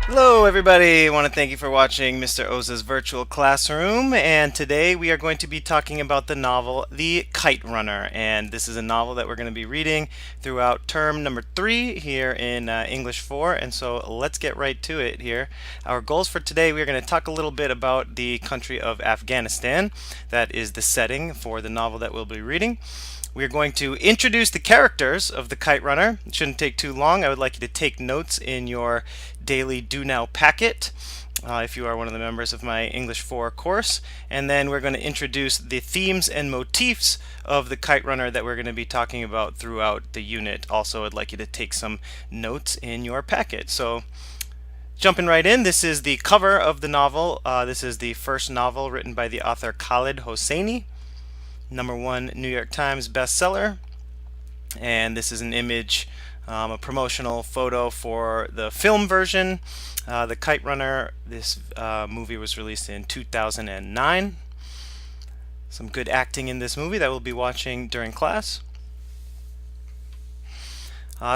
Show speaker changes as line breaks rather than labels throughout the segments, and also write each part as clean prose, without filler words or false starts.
Hello everybody, I want to thank you for watching Mr. Oza's virtual classroom, and today we are going to be talking about the novel The Kite Runner, and this is a novel that we're going to be reading throughout term number 3 here in English 4, and so let's get right to it here. Our goals for today, we're going to talk a little bit about the country of Afghanistan. That is the setting for the novel that we'll be reading. We're going to introduce the characters of the Kite Runner. It shouldn't take too long. I would like you to take notes in your daily Do Now packet if you are one of the members of my English 4 course. And then we're going to introduce the themes and motifs of the Kite Runner that we're going to be talking about throughout the unit. Also, I'd like you to take some notes in your packet. So, jumping right in, this is the cover of the novel. This is the first novel written by the author Khaled Hosseini. #1 New York Times bestseller, and this is an image, a promotional photo for the film version, The Kite Runner. This movie was released in 2009. Some good acting in this movie that we'll be watching during class.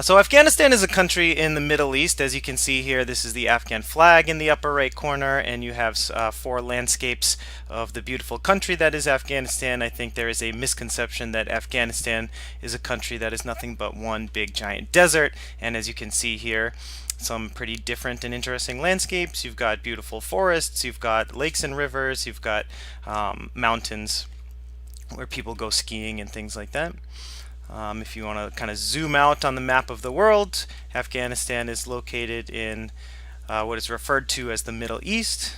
So Afghanistan is a country in the Middle East. As you can see here, this is the Afghan flag in the upper right corner, and you have 4 landscapes of the beautiful country that is Afghanistan. I think there is a misconception that Afghanistan is a country that is nothing but one big giant desert, and as you can see here, some pretty different and interesting landscapes. You've got beautiful forests, you've got lakes and rivers, you've got mountains where people go skiing and things like that. If you want to kind of zoom out on the map of the world, Afghanistan is located in what is referred to as the Middle East.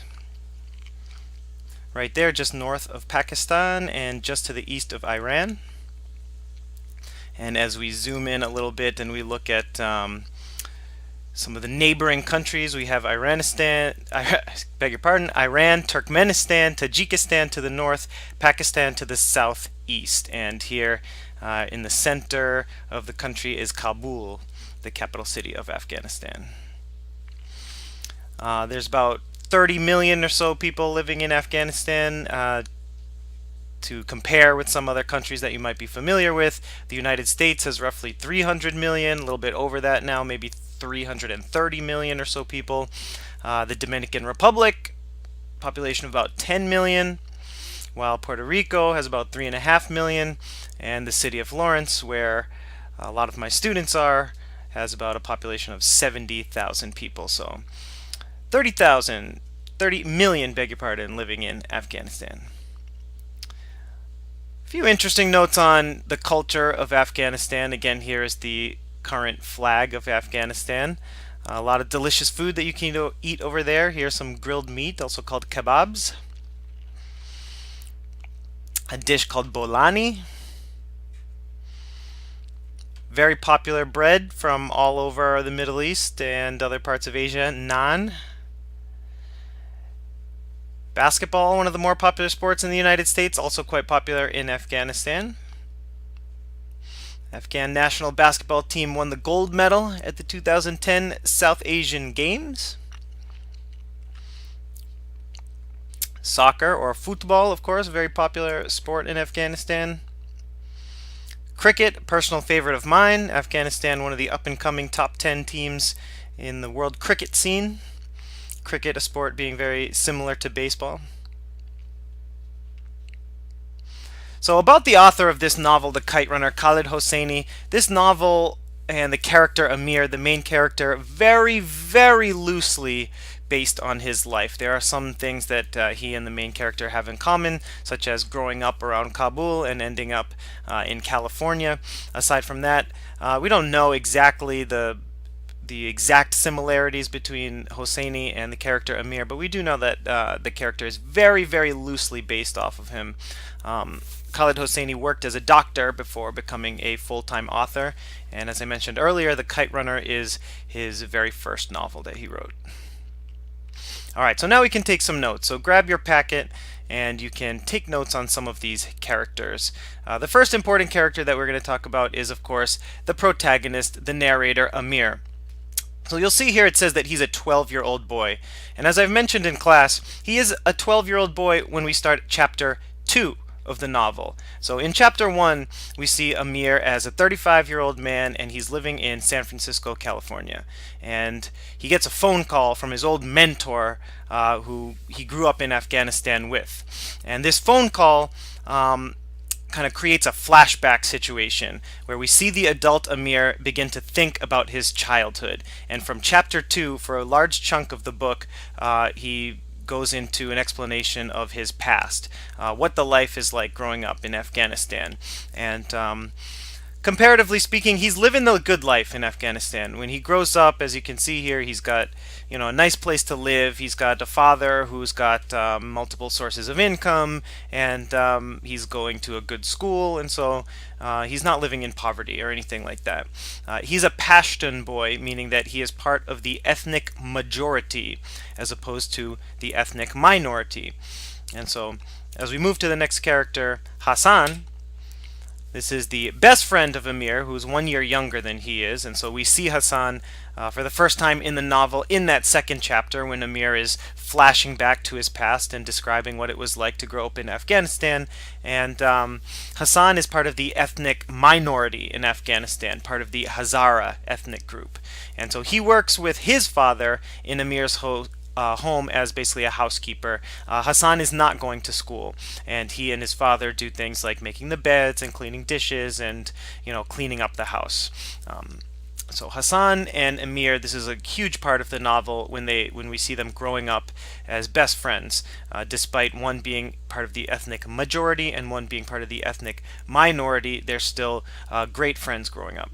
Right there, just north of Pakistan and just to the east of Iran. And as we zoom in a little bit and we look at some of the neighboring countries, we have Iran, Turkmenistan, Tajikistan to the north, Pakistan to the southeast, and here in the center of the country is Kabul, the capital city of Afghanistan. There's about 30 million or so people living in Afghanistan. To compare with some other countries that you might be familiar with, the United States has roughly 300 million, a little bit over that now, maybe 330 million or so people. The Dominican Republic, population of about 10 million, while Puerto Rico has about 3.5 million, and the city of Lawrence, where a lot of my students are, has about a population of 70,000 people. So 30 million, beg your pardon, living in Afghanistan. A few interesting notes on the culture of Afghanistan. Again, here is the current flag of Afghanistan. A lot of delicious food that you can eat over there. Here's some grilled meat, also called kebabs. A dish called bolani. Very popular bread from all over the Middle East and other parts of Asia, naan. Basketball, one of the more popular sports in the United States, also quite popular in Afghanistan. Afghan national basketball team won the gold medal at the 2010 South Asian Games. Soccer, or football, of course, a very popular sport in Afghanistan. Cricket, personal favorite of mine. Afghanistan, one of the up-and-coming top 10 teams in the world cricket scene. Cricket, a sport being very similar to baseball. So about the author of this novel, The Kite Runner, Khaled Hosseini, this novel and the character Amir, the main character, very, very loosely based on his life. There are some things that he and the main character have in common, such as growing up around Kabul and ending up in California. Aside from that, we don't know exactly the exact similarities between Hosseini and the character Amir, but we do know that the character is very, very loosely based off of him. Khaled Hosseini worked as a doctor before becoming a full-time author, and as I mentioned earlier, The Kite Runner is his very first novel that he wrote. Alright, so now we can take some notes. So grab your packet and you can take notes on some of these characters. The first important character that we're going to talk about is, of course, the protagonist, the narrator, Amir. So you'll see here it says that he's a 12-year-old boy. And as I've mentioned in class, he is a 12-year-old boy when we start chapter 2 of the novel. So in chapter 1, we see Amir as a 35-year-old man, and he's living in San Francisco, California. And he gets a phone call from his old mentor, who he grew up in Afghanistan with. And this phone call kind of creates a flashback situation where we see the adult Amir begin to think about his childhood. And from chapter 2, for a large chunk of the book, he goes into an explanation of his past, what the life is like growing up in Afghanistan. And comparatively speaking, he's living the good life in Afghanistan. When he grows up, as you can see here, he's got a nice place to live. He's got a father who's got multiple sources of income, and he's going to a good school, and so he's not living in poverty or anything like that. He's a Pashtun boy, meaning that he is part of the ethnic majority as opposed to the ethnic minority. And so, as we move to the next character, Hassan. This is the best friend of Amir, who's 1 year younger than he is, and so we see Hassan for the first time in the novel in that second chapter when Amir is flashing back to his past and describing what it was like to grow up in Afghanistan. And Hassan is part of the ethnic minority in Afghanistan, part of the Hazara ethnic group. And so he works with his father in Amir's home as basically a housekeeper. Hassan is not going to school, and he and his father do things like making the beds and cleaning dishes and cleaning up the house. So Hassan and Amir, this is a huge part of the novel when we see them growing up as best friends, despite one being part of the ethnic majority and one being part of the ethnic minority. They're still great friends growing up.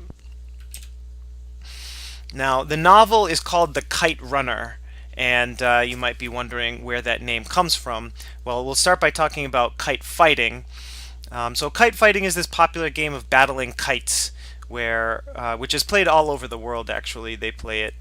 Now, the novel is called The Kite Runner, and you might be wondering where that name comes from. Well, we'll start by talking about kite fighting. So kite fighting is this popular game of battling kites, which is played all over the world. Actually, they play it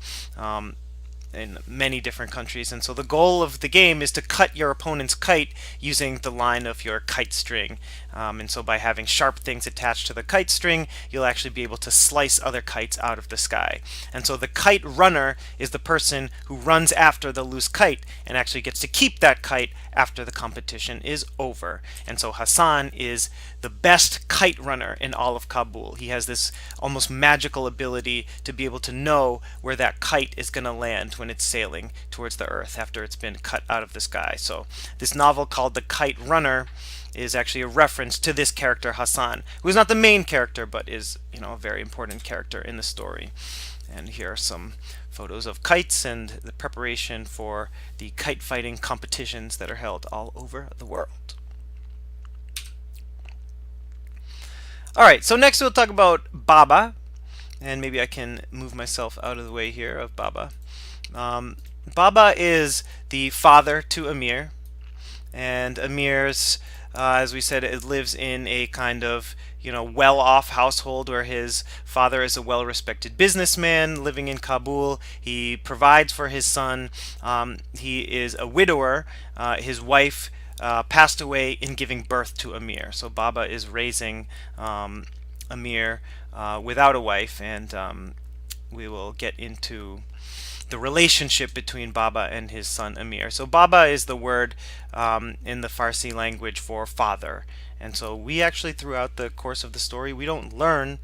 in many different countries, and so the goal of the game is to cut your opponent's kite using the line of your kite string. And so by having sharp things attached to the kite string, you'll actually be able to slice other kites out of the sky. And so the kite runner is the person who runs after the loose kite and actually gets to keep that kite after the competition is over. And so Hassan is the best kite runner in all of Kabul. He has this almost magical ability to be able to know where that kite is going to land when it's sailing towards the earth after it's been cut out of the sky. So this novel called The Kite Runner is actually a reference to this character Hassan, who is not the main character but is a very important character in the story. And here are some photos of kites and the preparation for the kite fighting competitions that are held all over the world. Alright, so next we'll talk about Baba, and maybe I can move myself out of the way here of Baba. Baba is the father to Amir, and Amir's, as we said, it lives in a kind of well-off household where his father is a well-respected businessman living in Kabul. He provides for his son. He is a widower. His wife passed away in giving birth to Amir. So Baba is raising Amir without a wife, and we will get into the relationship between Baba and his son Amir. So Baba is the word in the Farsi language for father. And so we actually, throughout the course of the story, we don't learn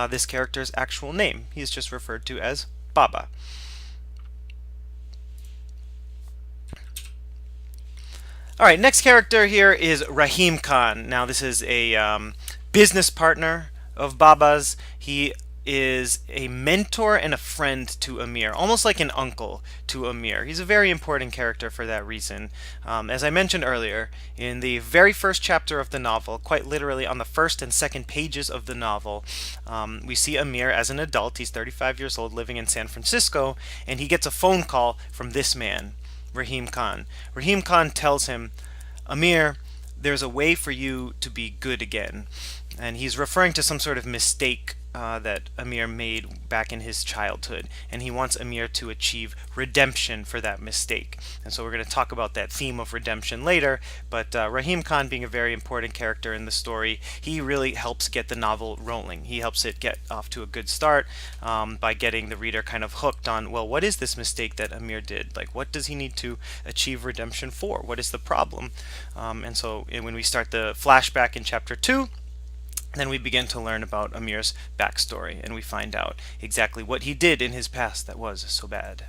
this character's actual name. He's just referred to as Baba. Alright, next character here is Rahim Khan. Now this is a business partner of Baba's. He is a mentor and a friend to Amir, almost like an uncle to Amir. He's a very important character for that reason. As I mentioned earlier, in the very first chapter of the novel, quite literally on the first and second pages of the novel, we see Amir as an adult. He's 35 years old, living in San Francisco, and he gets a phone call from this man, Rahim Khan. Rahim Khan tells him, Amir, there's a way for you to be good again. and he's referring to some sort of mistake that Amir made back in his childhood, and he wants Amir to achieve redemption for that mistake. And so we're going to talk about that theme of redemption later, but Rahim Khan, being a very important character in the story, he really helps get the novel rolling. He helps it get off to a good start by getting the reader kind of hooked on, well, what is this mistake that Amir did? Like, what does he need to achieve redemption for? What is the problem? And so when we start the flashback in chapter 2, then we begin to learn about Amir's backstory, and we find out exactly what he did in his past that was so bad.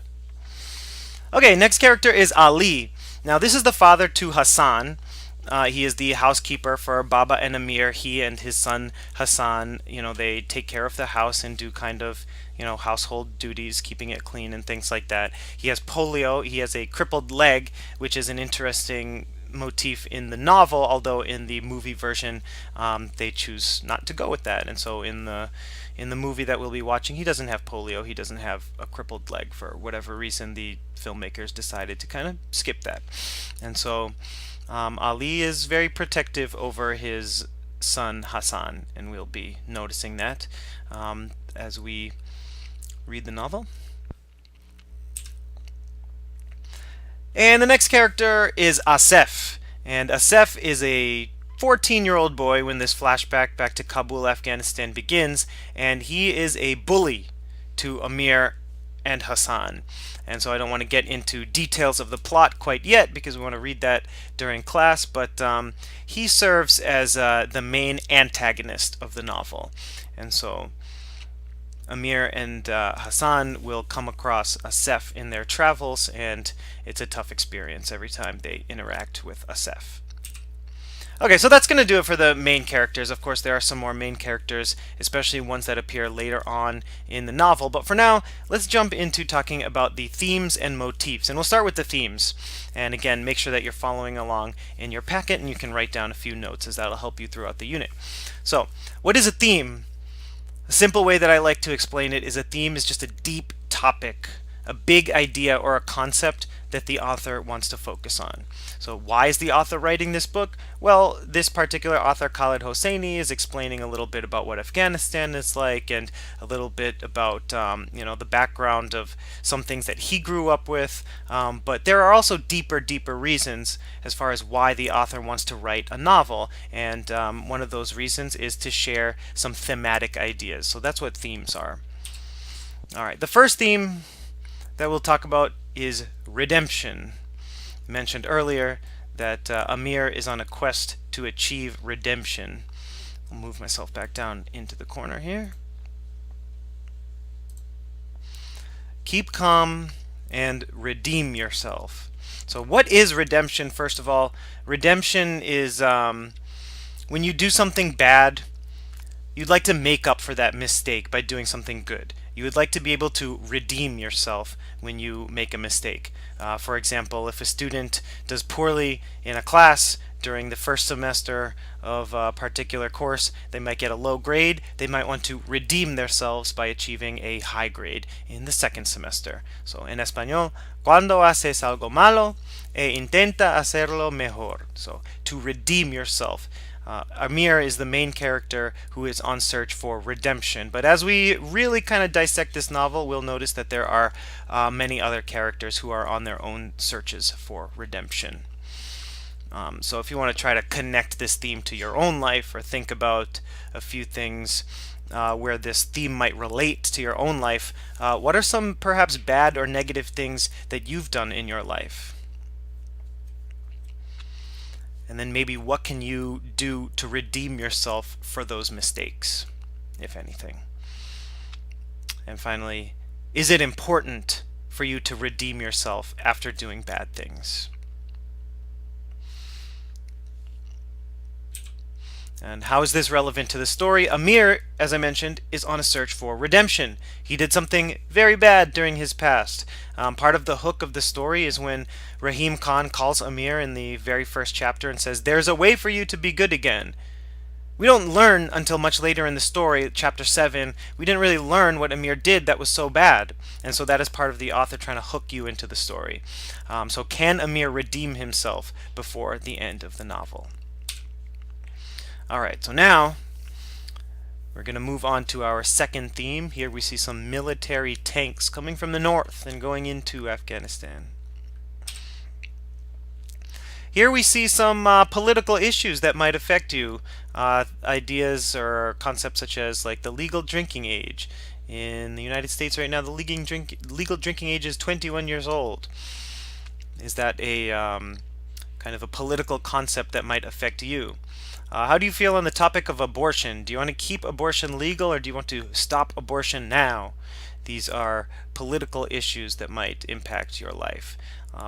Okay, next character is Ali. Now, this is the father to Hassan. He is the housekeeper for Baba and Amir. He and his son Hassan, they take care of the house and do kind of, household duties, keeping it clean and things like that. He has polio. He has a crippled leg, which is an interesting motif in the novel, although in the movie version they choose not to go with that. And so in the movie that we'll be watching, he doesn't have polio, he doesn't have a crippled leg. For whatever reason, the filmmakers decided to kind of skip that. And so Ali is very protective over his son Hassan, and we'll be noticing that as we read the novel. And the next character is Asef. And Asef is a 14-year-old boy when this flashback back to Kabul, Afghanistan begins, and he is a bully to Amir and Hassan. And so I don't want to get into details of the plot quite yet because we want to read that during class, but he serves as the main antagonist of the novel. And so Amir and Hassan will come across Asef in their travels, and it's a tough experience every time they interact with Asef. Okay, so that's going to do it for the main characters. Of course, there are some more main characters, especially ones that appear later on in the novel. But for now, let's jump into talking about the themes and motifs. And we'll start with the themes. And again, make sure that you're following along in your packet, and you can write down a few notes, as that'll help you throughout the unit. So, what is a theme? A simple way that I like to explain it is a theme is just a deep topic, a big idea or a concept that the author wants to focus on. So why is the author writing this book? Well, this particular author, Khaled Hosseini, is explaining a little bit about what Afghanistan is like, and a little bit about the background of some things that he grew up with. But there are also deeper reasons as far as why the author wants to write a novel, and one of those reasons is to share some thematic ideas. So that's what themes are. All right, the first theme that we'll talk about is redemption. Mentioned earlier that Amir is on a quest to achieve redemption. I'll move myself back down into the corner here. Keep calm and redeem yourself. So what is redemption? First of all, redemption is when you do something bad, you'd like to make up for that mistake by doing something good. You would like to be able to redeem yourself when you make a mistake. For example, if a student does poorly in a class during the first semester of a particular course, they might get a low grade. They might want to redeem themselves by achieving a high grade in the second semester. So en español, cuando haces algo malo, intenta hacerlo mejor. So to redeem yourself. Amir is the main character who is on search for redemption. But as we really kind of dissect this novel, we'll notice that there are many other characters who are on their own searches for redemption. So if you want to try to connect this theme to your own life, or think about a few things where this theme might relate to your own life, what are some perhaps bad or negative things that you've done in your life? And then maybe what can you do to redeem yourself for those mistakes, if anything? And finally, is it important for you to redeem yourself after doing bad things? And how is this relevant to the story? Amir, as I mentioned, is on a search for redemption. He did something very bad during his past. Part of the hook of the story is when Rahim Khan calls Amir in the very first chapter and says, "There's a way for you to be good again." We don't learn until much later in the story, chapter 7, we didn't really learn what Amir did that was so bad. And so that is part of the author trying to hook you into the story. So can Amir redeem himself before the end of the novel? Alright, so now We're going to move on to our second theme. Here we see some military tanks coming from the north and going into Afghanistan. Here we see some political issues that might affect you. Ideas or concepts such as like the legal drinking age. In the United States right now, the legal drinking age is 21 years old. Is that a kind of a political concept that might affect you? How do you feel on the topic of abortion? Do you want to keep abortion legal or do you want to stop abortion now? These are political issues that might impact your life.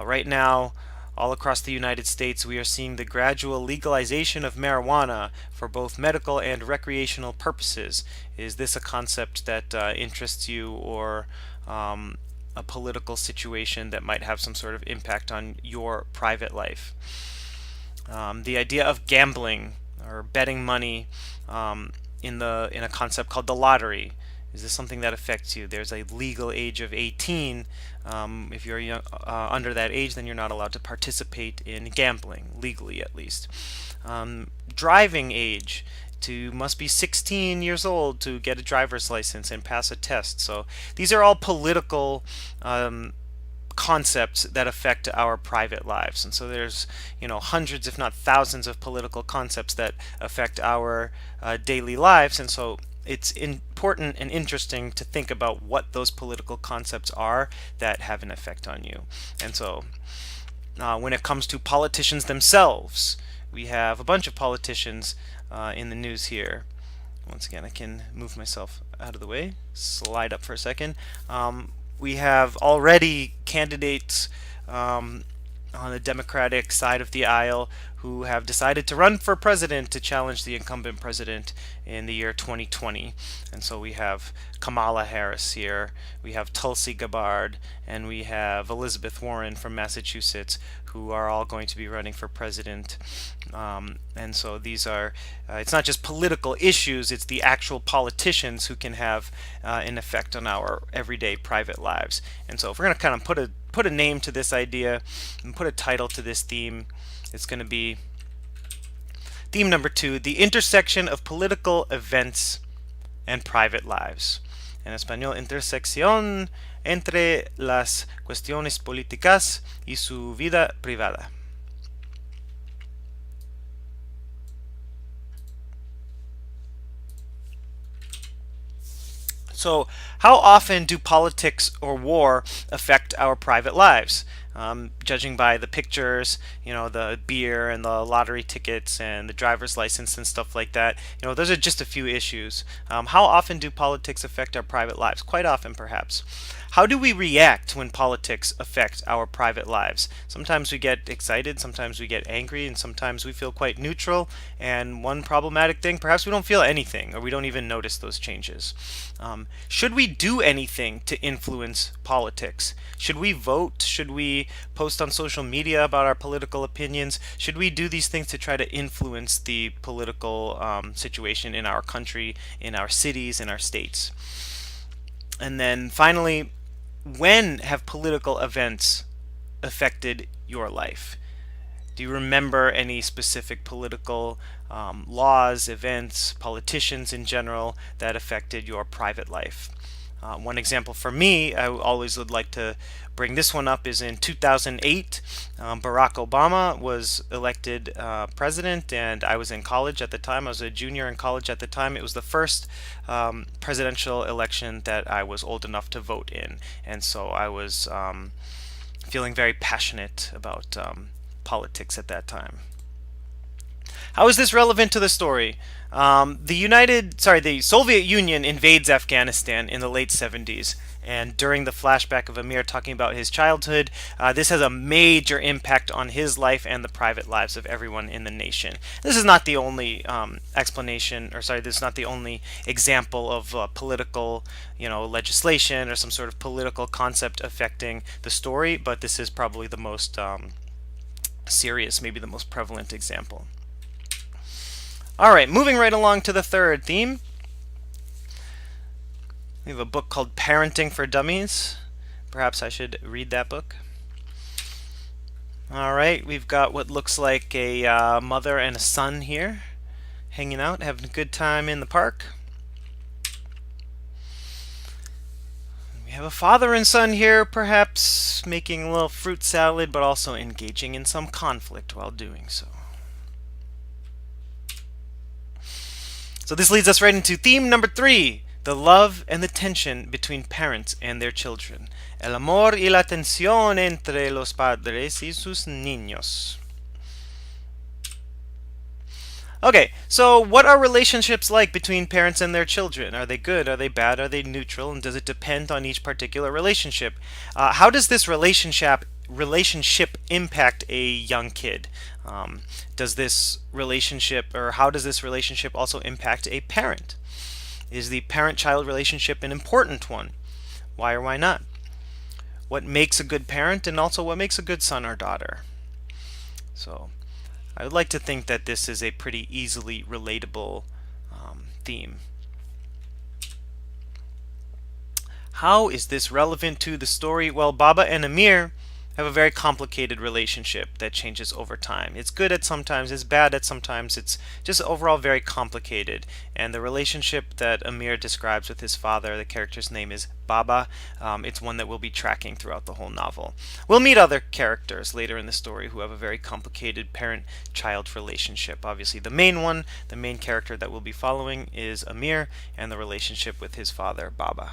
Right now, all across the United States, we are seeing the gradual legalization of marijuana for both medical and recreational purposes. Is this a concept that interests you, or a political situation that might have some sort of impact on your private life? The idea of gambling or betting money in a concept called the lottery. Is this something that affects you? There's a legal age of 18. If you're under that age, then you're not allowed to participate in gambling, legally at least. Driving age. Must be 16 years old to get a driver's license and pass a test. So these are all political concepts that affect our private lives. And so there's, hundreds if not thousands of political concepts that affect our daily lives. And so it's important and interesting to think about what those political concepts are that have an effect on you. And so when it comes to politicians themselves, we have a bunch of politicians in the news here. Once again, I can move myself out of the way, slide up for a second. We have already candidates on the Democratic side of the aisle who have decided to run for president to challenge the incumbent president in the year 2020. And so we have Kamala Harris here, we have Tulsi Gabbard, and we have Elizabeth Warren from Massachusetts, who are all going to be running for president. And so these are, it's not just political issues, it's the actual politicians who can have an effect on our everyday private lives. And so if we're going to kind of put a name to this idea and put a title to this theme, it's going to be theme number 2, the intersection of political events and private lives. En español, intersección entre las cuestiones políticas y su vida privada. So, how often do politics or war affect our private lives? Judging by the pictures, the beer and the lottery tickets and the driver's license and stuff like that, those are just a few issues. How often do politics affect our private lives? Quite often, perhaps. How do we react when politics affect our private lives? Sometimes we get excited, sometimes we get angry, and sometimes we feel quite neutral. And one problematic thing, perhaps we don't feel anything, or we don't even notice those changes. Should we do anything to influence politics? Should we vote? Should we post on social media about our political opinions? Should we do these things to try to influence the political situation in our country, in our cities, in our states? And then finally, when have political events affected your life? Do you remember any specific political laws, events, politicians in general that affected your private life? One example for me, I always would like to bring this one up, is in 2008, Barack Obama was elected president, and I was in college at the time. I was a junior in college at the time. It was the first presidential election that I was old enough to vote in, and so I was feeling very passionate about politics at that time. How is this relevant to the story? The Soviet Union invades Afghanistan in the late 70s, and during the flashback of Amir talking about his childhood, this has a major impact on his life and the private lives of everyone in the nation. This is not the only this is not the only example of political, legislation or some sort of political concept affecting the story, but this is probably the most serious, maybe the most prevalent example. Alright, moving right along to the third theme. We have a book called Parenting for Dummies. Perhaps I should read that book. Alright, we've got what looks like a mother and a son here, hanging out, having a good time in the park. have a father and son here, perhaps making a little fruit salad, but also engaging in some conflict while doing so. So this leads us right into theme number 3, the love and the tension between parents and their children. El amor y la tensión entre los padres y sus niños. Okay, so what are relationships like between parents and their children? Are they good? Are they bad? Are they neutral? And does it depend on each particular relationship? How does this relationship impact a young kid? Does this relationship, or how does this relationship also impact a parent? Is the parent-child relationship an important one? Why or why not? What makes a good parent, and also what makes a good son or daughter? So I would like to think that this is a pretty easily relatable theme. How is this relevant to the story? Well, Baba and Amir have a very complicated relationship that changes over time. It's good at sometimes, it's bad at sometimes, it's just overall very complicated. And the relationship that Amir describes with his father, the character's name is Baba, it's one that we'll be tracking throughout the whole novel. We'll meet other characters later in the story who have a very complicated parent-child relationship. Obviously the main character that we'll be following is Amir and the relationship with his father, Baba.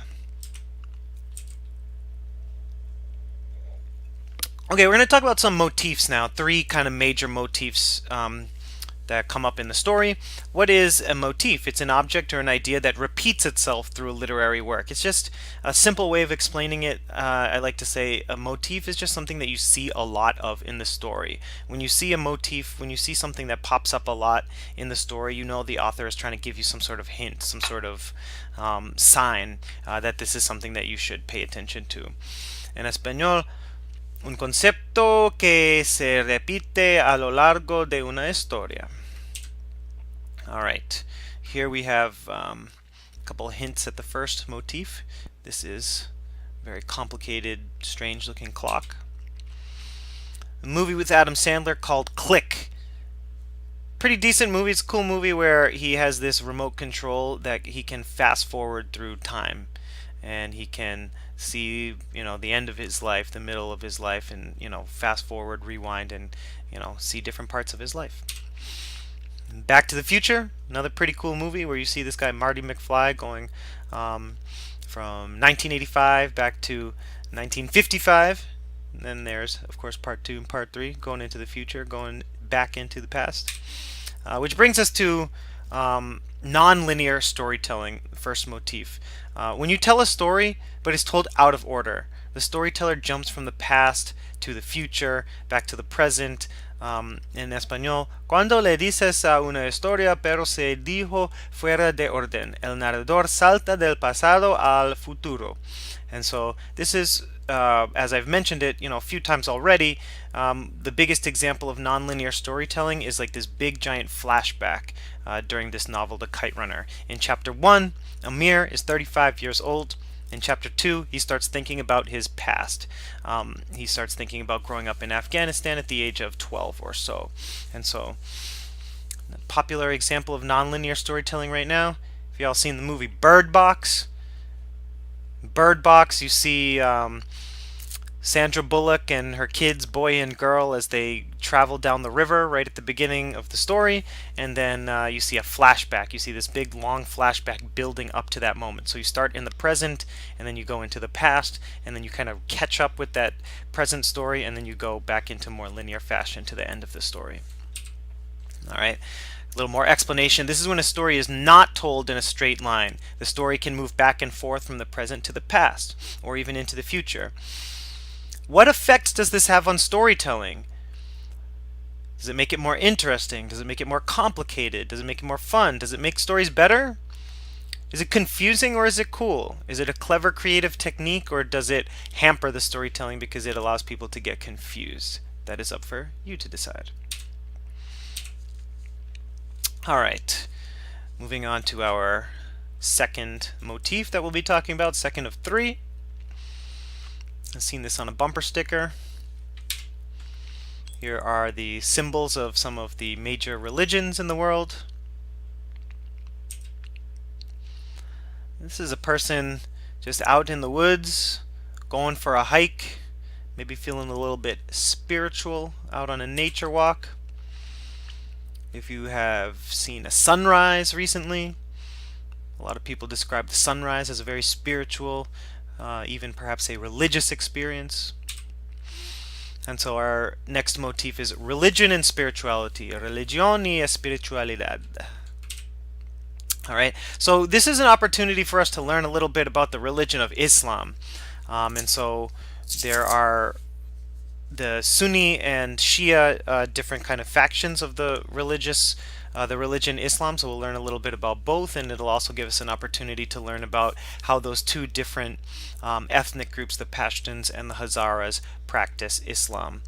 Okay, we're going to talk about some motifs now. 3 kind of major motifs that come up in the story. What is a motif? It's an object or an idea that repeats itself through a literary work. It's just a simple way of explaining it. I like to say a motif is just something that you see a lot of in the story. When you see a motif, when you see something that pops up a lot in the story, you know the author is trying to give you some sort of hint, some sort of sign that this is something that you should pay attention to. En español, un concepto que se repite a lo largo de una historia. All right, here we have a couple of hints at the first motif. This is a very complicated, strange-looking clock. A movie with Adam Sandler called Click. Pretty decent movie. It's a cool movie where he has this remote control that he can fast forward through time, and he can see, the end of his life, the middle of his life, and fast forward, rewind, and see different parts of his life. Back to the Future, another pretty cool movie where you see this guy Marty McFly going from 1985 back to 1955. And then there's, of course, part 2 and part 3, going into the future, going back into the past. Which brings us to non-linear storytelling, first motif. When you tell a story, but it's told out of order, the storyteller jumps from the past to the future, back to the present. En español, cuando le dices a una historia pero se dijo fuera de orden, el narrador salta del pasado al futuro. And so this is, as I've mentioned it, a few times already, the biggest example of nonlinear storytelling is like this big giant flashback during this novel, The Kite Runner. In chapter 1, Amir is 35 years old. In chapter 2, he starts thinking about his past. He starts thinking about growing up in Afghanistan at the age of 12 or so. And so, a popular example of nonlinear storytelling right now, if y'all seen the movie Bird Box, you see Sandra Bullock and her kids, boy and girl, as they travel down the river right at the beginning of the story, and then you see a flashback. You see this big long flashback building up to that moment. So you start in the present, and then you go into the past, and then you kind of catch up with that present story, and then you go back into more linear fashion to the end of the story. All right. A little more explanation. This is when a story is not told in a straight line. The story can move back and forth from the present to the past, or even into the future. What effects does this have on storytelling? Does it make it more interesting? Does it make it more complicated? Does it make it more fun? Does it make stories better? Is it confusing or is it cool? Is it a clever creative technique, or does it hamper the storytelling because it allows people to get confused? That is up for you to decide. Alright, moving on to our second motif that we'll be talking about, second of 3. I've seen this on a bumper sticker. Here are the symbols of some of the major religions in the world. This is a person just out in the woods, going for a hike, maybe feeling a little bit spiritual out on a nature walk. If you have seen a sunrise recently, a lot of people describe the sunrise as a very spiritual, even perhaps a religious experience. And so our next motif is religion and spirituality. Religión y espiritualidad. All right, so this is an opportunity for us to learn a little bit about the religion of Islam. And so there are the Sunni and Shia different kind of factions of the religion Islam. So we'll learn a little bit about both, and it'll also give us an opportunity to learn about how those two different ethnic groups, the Pashtuns and the Hazaras, practice Islam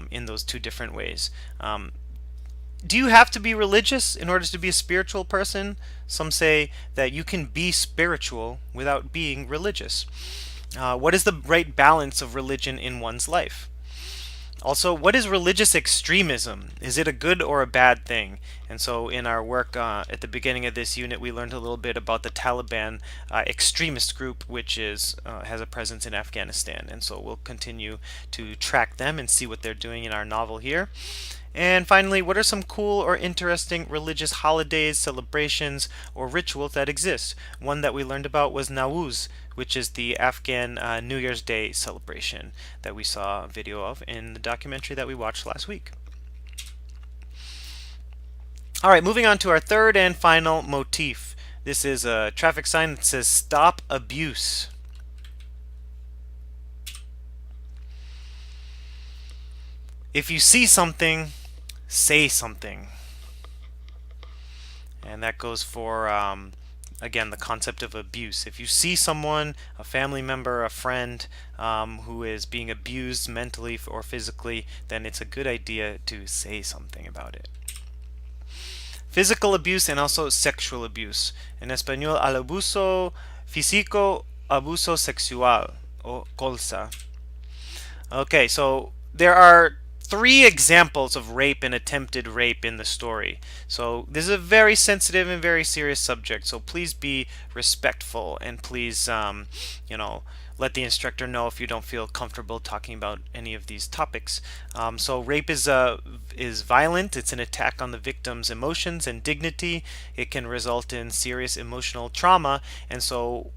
in those two different ways. Do you have to be religious in order to be a spiritual person? Some say that you can be spiritual without being religious. What is the right balance of religion in one's life? Also, what is religious extremism? Is it a good or a bad thing? And so in our work at the beginning of this unit, we learned a little bit about the Taliban extremist group, which has a presence in Afghanistan. And so we'll continue to track them and see what they're doing in our novel here. And finally, what are some cool or interesting religious holidays, celebrations, or rituals that exist? One that we learned about was Nowruz, which is the Afghan New Year's Day celebration that we saw a video of in the documentary that we watched last week. All right, moving on to our third and final motif. This is a traffic sign that says "Stop Abuse." If you see something, say something. And that goes for, again, the concept of abuse. If you see someone, a family member, a friend, who is being abused mentally or physically, then it's a good idea to say something about it. Physical abuse and also sexual abuse. En español, al abuso físico, abuso sexual, o colsa. Okay, so there are 3 examples of rape and attempted rape in the story. So this is a very sensitive and very serious subject, so please be respectful, and please let the instructor know if you don't feel comfortable talking about any of these topics. So rape is violent. It's an attack on the victim's emotions and dignity. It can result in serious emotional trauma, and so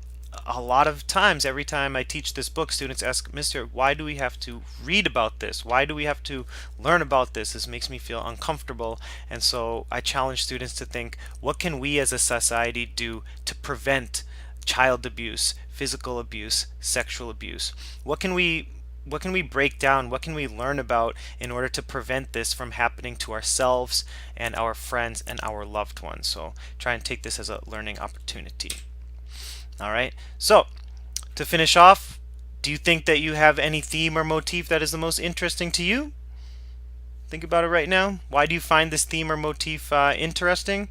a lot of times, every time I teach this book, students ask, "Mister, why do we have to read about this? Why do we have to learn about this? This makes me feel uncomfortable." And so I challenge students to think, what can we as a society do to prevent child abuse, physical abuse, sexual abuse? What can we break down? What can we learn about in order to prevent this from happening to ourselves and our friends and our loved ones? So try and take this as a learning opportunity. All right, so to finish off, do you think that you have any theme or motif that is the most interesting to you? Think about it right now. Why do you find this theme or motif interesting?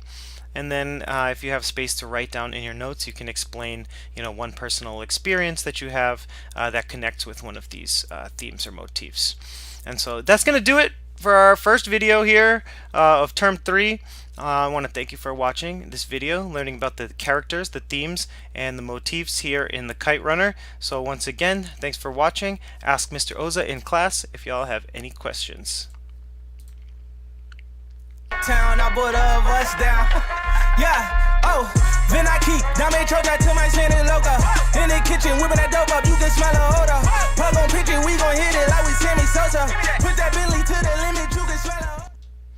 And then if you have space to write down in your notes, you can explain one personal experience that you have that connects with one of these themes or motifs. And so that's going to do it for our first video here of Term 3. I want to thank you for watching this video, learning about the characters, the themes, and the motifs here in the Kite Runner. So once again, thanks for watching. Ask Mr. Oza in class if y'all have any questions.
Town, I put us down. Yeah, oh, then I keep dame chocha to my Shannon loca. In the kitchen, whipping that dope up, you can smell the odor. Plug on picture, we gon' hit it like we Sammy Sosa. Put that Billy